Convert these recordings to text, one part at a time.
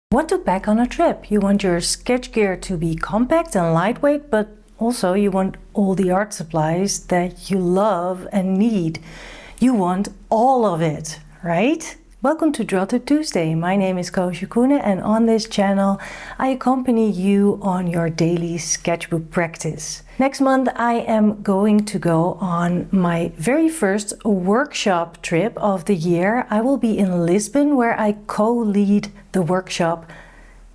What to pack on a trip? You want your sketch gear to be compact and lightweight, but also you want all the art supplies that you love and need. You want all of it, right? Welcome to Draw Tip Tuesday. My name is Koosje Koenen and on this channel I accompany you on your daily sketchbook practice. Next month I am going to go on my very first workshop trip of the year. I will be in Lisbon where I co-lead the workshop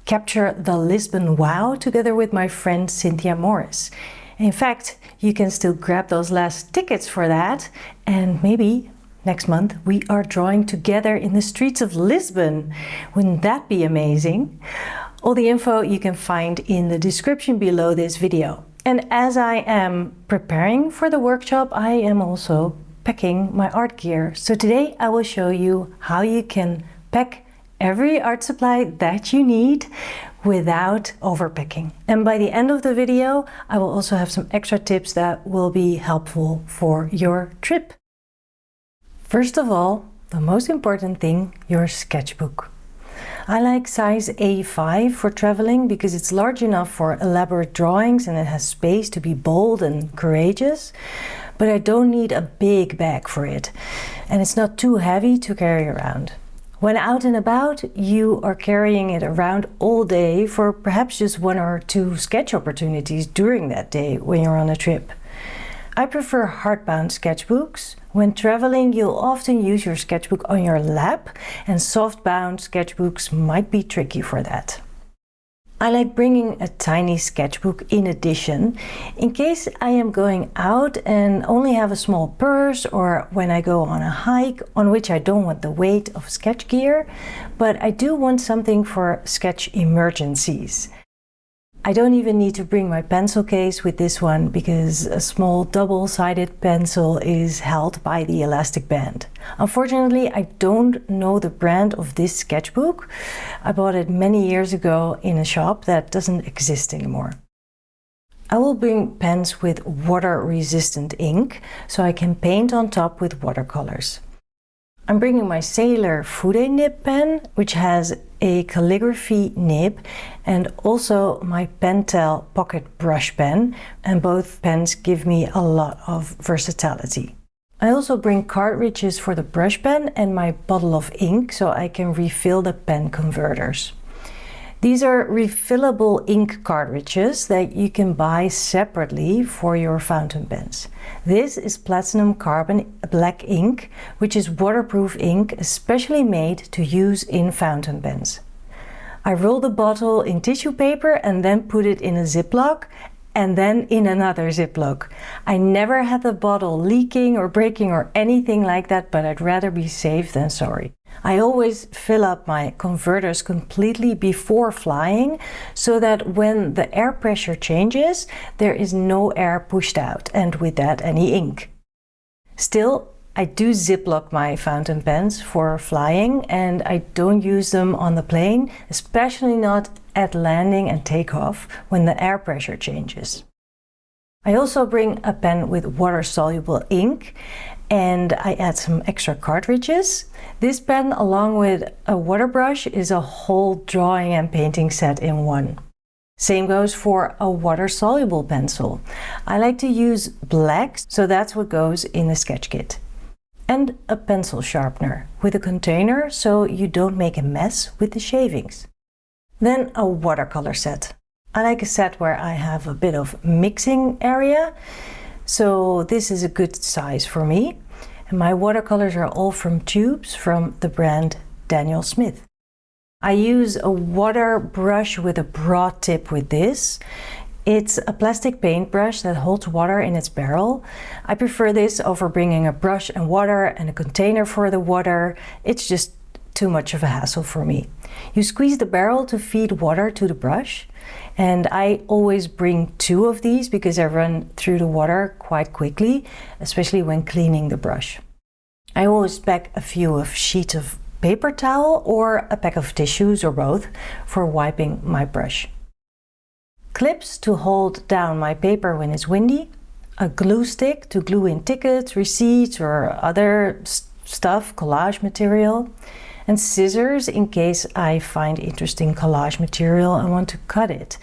Capture the Lisbon Wow together with my friend Cynthia Morris. In fact, you can still grab those last tickets for that, and maybe next month we are drawing together in the streets of Lisbon. Wouldn't that be amazing? All the info you can find in the description below this video. And as I am preparing for the workshop, I am also packing my art gear. So today I will show you how you can pack every art supply that you need without overpacking. And by the end of the video, I will also have some extra tips that will be helpful for your trip. First of all, the most important thing, your sketchbook. I like size A5 for traveling because it's large enough for elaborate drawings and it has space to be bold and courageous, but I don't need a big bag for it, and it's not too heavy to carry around. When out and about, you are carrying it around all day for perhaps just one or two sketch opportunities during that day when you're on a trip. I prefer hardbound sketchbooks. When traveling, you'll often use your sketchbook on your lap, and softbound sketchbooks might be tricky for that. I like bringing a tiny sketchbook in addition, in case I am going out and only have a small purse, or when I go on a hike on which I don't want the weight of sketch gear, but I do want something for sketch emergencies. I don't even need to bring my pencil case with this one because a small double-sided pencil is held by the elastic band. Unfortunately, I don't know the brand of this sketchbook. I bought it many years ago in a shop that doesn't exist anymore. I will bring pens with water-resistant ink so I can paint on top with watercolors. I'm bringing my Sailor Fude nib pen, which has a calligraphy nib, and also my Pentel pocket brush pen, and both pens give me a lot of versatility. I also bring cartridges for the brush pen and my bottle of ink so I can refill the pen converters. These are refillable ink cartridges that you can buy separately for your fountain pens. This is platinum carbon black ink, which is waterproof ink especially made to use in fountain pens. I roll the bottle in tissue paper and then put it in a Ziploc and then in another Ziploc. I never had the bottle leaking or breaking or anything like that, but I'd rather be safe than sorry. I always fill up my converters completely before flying so that when the air pressure changes, there is no air pushed out, and with that any ink. Still, I do Ziploc my fountain pens for flying, and I don't use them on the plane, especially not at landing and takeoff when the air pressure changes. I also bring a pen with water-soluble ink, and I add some extra cartridges. This pen, along with a water brush, is a whole drawing and painting set in one. Same goes for a water-soluble pencil. I like to use black, so that's what goes in the sketch kit. And a pencil sharpener with a container so you don't make a mess with the shavings. Then a watercolor set. I like a set where I have a bit of mixing area, so this is a good size for me. And my watercolors are all from tubes from the brand Daniel Smith. I use a water brush with a broad tip with this. It's a plastic paintbrush that holds water in its barrel. I prefer this over bringing a brush and water and a container for the water. It's just too much of a hassle for me. You squeeze the barrel to feed water to the brush, and I always bring two of these because I run through the water quite quickly, especially when cleaning the brush. I always pack a few of sheets of paper towel or a pack of tissues or both for wiping my brush. Clips to hold down my paper when it's windy, a glue stick to glue in tickets, receipts or other stuff, collage material, and scissors in case I find interesting collage material and want to cut it.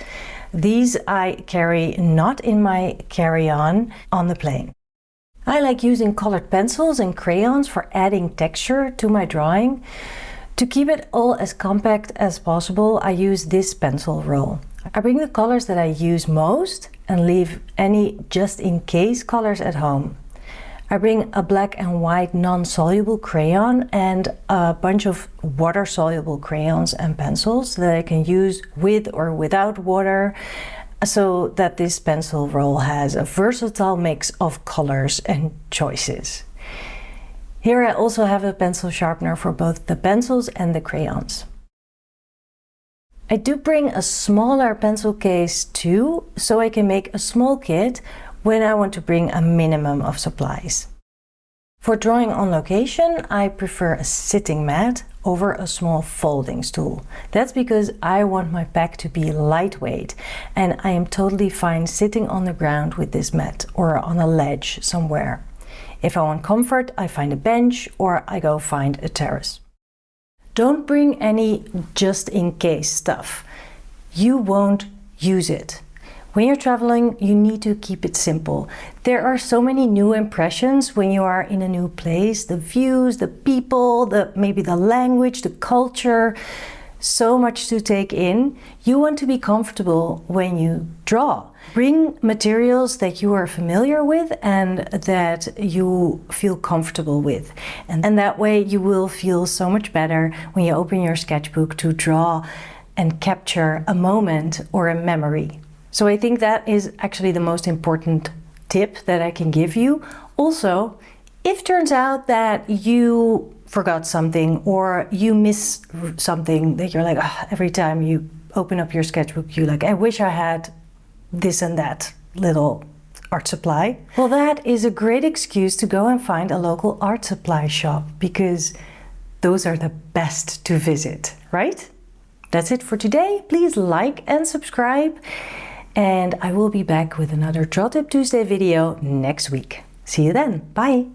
These I carry not in my carry-on on the plane. I like using colored pencils and crayons for adding texture to my drawing. To keep it all as compact as possible, I use this pencil roll. I bring the colors that I use most and leave any just-in-case colors at home. I bring a black and white non-soluble crayon and a bunch of water-soluble crayons and pencils that I can use with or without water, so that this pencil roll has a versatile mix of colors and choices. Here I also have a pencil sharpener for both the pencils and the crayons. I do bring a smaller pencil case too, so I can make a small kit when I want to bring a minimum of supplies. For drawing on location, I prefer a sitting mat over a small folding stool. That's because I want my pack to be lightweight, and I am totally fine sitting on the ground with this mat or on a ledge somewhere. If I want comfort, I find a bench or I go find a terrace. Don't bring any just-in-case stuff. You won't use it. When you're traveling, you need to keep it simple. There are so many new impressions when you are in a new place. The views, the people, maybe the language, the culture. So much to take in. You want to be comfortable when you draw. Bring materials that you are familiar with and that you feel comfortable with. And that way you will feel so much better when you open your sketchbook to draw and capture a moment or a memory. So I think that is actually the most important tip that I can give you. Also, if it turns out that you forgot something or you miss something that you're like, oh, every time you open up your sketchbook, you're like, I wish I had this and that little art supply. Well, that is a great excuse to go and find a local art supply shop, because those are the best to visit, right? That's it for today. Please like and subscribe. And I will be back with another Draw Tip Tuesday video next week. See you then. Bye.